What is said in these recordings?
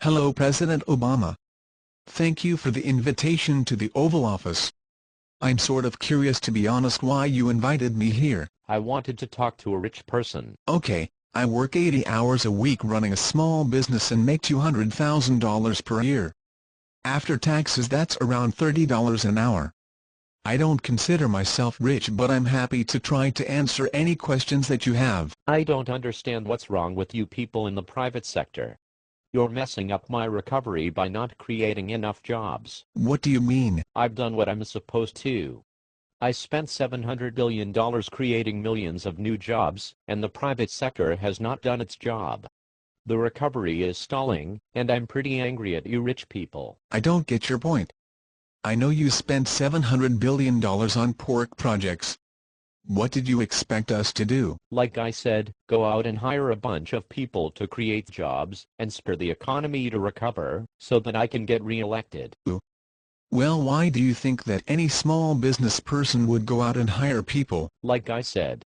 Hello President Obama. Thank you for the invitation to the Oval Office. I'm sort of curious, to be honest, why you invited me here. I wanted to talk to a rich person. Okay, I work 80 hours a week running a small business and make $200,000 per year. After taxes, that's around $30 an hour. I don't consider myself rich, but I'm happy to try to answer any questions that you have. I don't understand what's wrong with you people in the private sector. You're messing up my recovery by not creating enough jobs. What do you mean? I've done what I'm supposed to. I spent $700 billion creating millions of new jobs, and the private sector has not done its job. The recovery is stalling, and I'm pretty angry at you rich people. I don't get your point. I know you spent $700 billion on pork projects. What did you expect us to do? Like I said, go out and hire a bunch of people to create jobs, and spur the economy to recover, so that I can get re-elected. Well, why do you think that any small business person would go out and hire people? Like I said,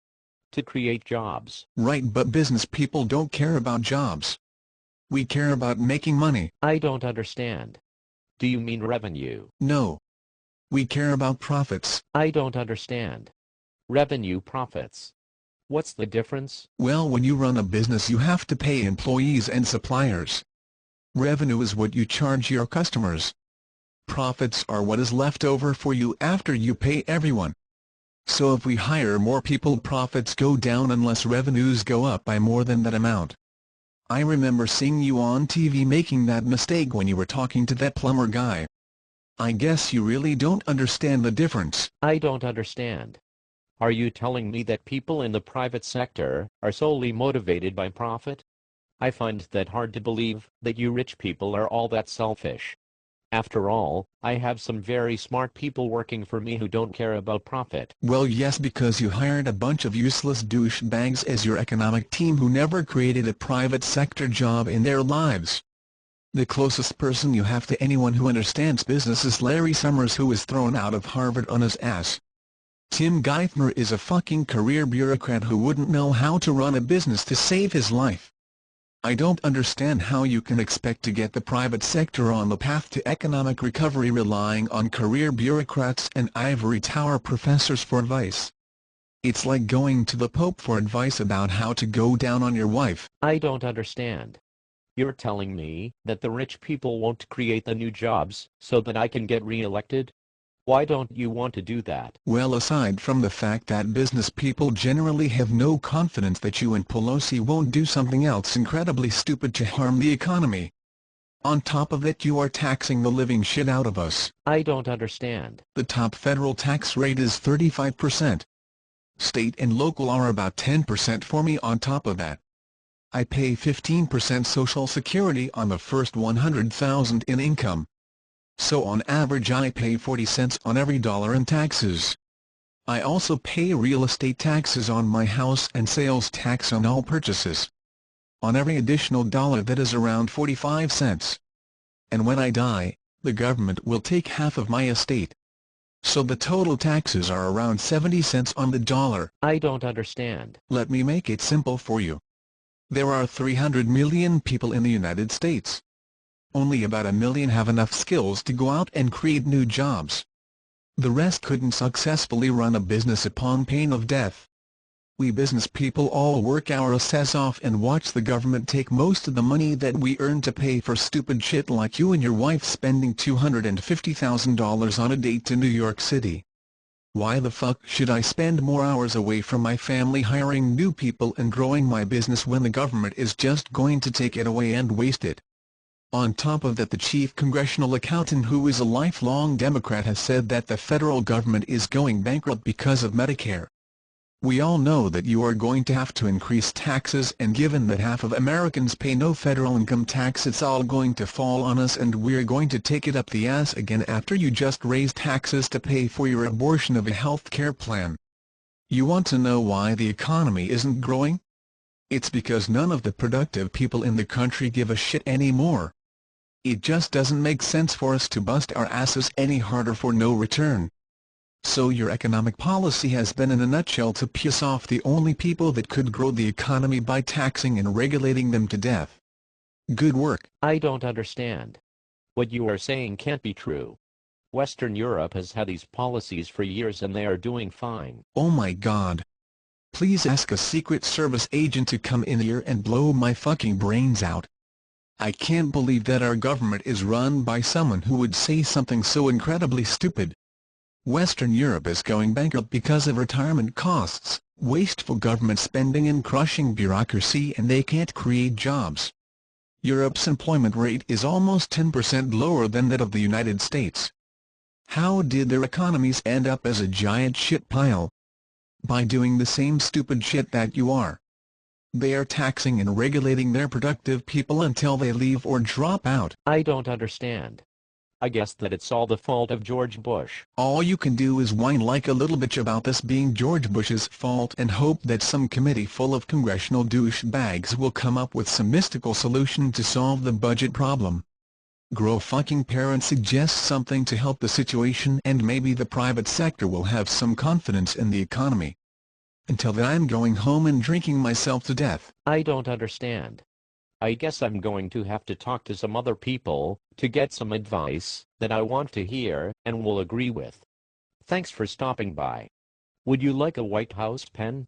to create jobs. Right, but business people don't care about jobs. We care about making money. I don't understand. Do you mean revenue? No. We care about profits. I don't understand. Revenue, profits. What's the difference? Well, when you run a business, you have to pay employees and suppliers. Revenue is what you charge your customers. Profits are what is left over for you after you pay everyone. So if we hire more people, profits go down unless revenues go up by more than that amount. I remember seeing you on TV making that mistake when you were talking to that plumber guy. I guess you really don't understand the difference. I don't understand. Are you telling me that people in the private sector are solely motivated by profit? I find that hard to believe, that you rich people are all that selfish. After all, I have some very smart people working for me who don't care about profit. Well, yes, because you hired a bunch of useless douchebags as your economic team who never created a private sector job in their lives. The closest person you have to anyone who understands business is Larry Summers, who was thrown out of Harvard on his ass. Tim Geithner is a fucking career bureaucrat who wouldn't know how to run a business to save his life. I don't understand how you can expect to get the private sector on the path to economic recovery relying on career bureaucrats and ivory tower professors for advice. It's like going to the Pope for advice about how to go down on your wife. I don't understand. You're telling me that the rich people won't create the new jobs so that I can get re-elected? Why don't you want to do that? Well, aside from the fact that business people generally have no confidence that you and Pelosi won't do something else incredibly stupid to harm the economy. On top of that, you are taxing the living shit out of us. I don't understand. The top federal tax rate is 35%. State and local are about 10% for me on top of that. I pay 15% Social Security on the first $100,000 in income. So on average I pay 40 cents on every dollar in taxes. I also pay real estate taxes on my house and sales tax on all purchases. On every additional dollar, that is around 45 cents. And when I die, the government will take half of my estate. So the total taxes are around 70 cents on the dollar. I don't understand. Let me make it simple for you. There are 300 million people in the United States. Only about 1 million have enough skills to go out and create new jobs. The rest couldn't successfully run a business upon pain of death. We business people all work our asses off and watch the government take most of the money that we earn to pay for stupid shit like you and your wife spending $250,000 on a date to New York City. Why the fuck should I spend more hours away from my family hiring new people and growing my business when the government is just going to take it away and waste it? On top of that, the chief congressional accountant, who is a lifelong Democrat, has said that the federal government is going bankrupt because of Medicare. We all know that you are going to have to increase taxes, and given that half of Americans pay no federal income tax, it's all going to fall on us, and we're going to take it up the ass again after you just raised taxes to pay for your abortion of a health care plan. You want to know why the economy isn't growing? It's because none of the productive people in the country give a shit anymore. It just doesn't make sense for us to bust our asses any harder for no return. So your economic policy has been, in a nutshell, to piss off the only people that could grow the economy by taxing and regulating them to death. Good work. I don't understand. What you are saying can't be true. Western Europe has had these policies for years and they are doing fine. Oh my god. Please ask a Secret Service agent to come in here and blow my fucking brains out. I can't believe that our government is run by someone who would say something so incredibly stupid. Western Europe is going bankrupt because of retirement costs, wasteful government spending and crushing bureaucracy, and they can't create jobs. Europe's employment rate is almost 10% lower than that of the United States. How did their economies end up as a giant shit pile? By doing the same stupid shit that you are. They are taxing and regulating their productive people until they leave or drop out. I don't understand. I guess that it's all the fault of George Bush. All you can do is whine like a little bitch about this being George Bush's fault and hope that some committee full of congressional douchebags will come up with some mystical solution to solve the budget problem. Grow fucking pair and suggest something to help the situation, and maybe the private sector will have some confidence in the economy. Until then, I'm going home and drinking myself to death. I don't understand. I guess I'm going to have to talk to some other people to get some advice that I want to hear and will agree with. Thanks for stopping by. Would you like a White House pen?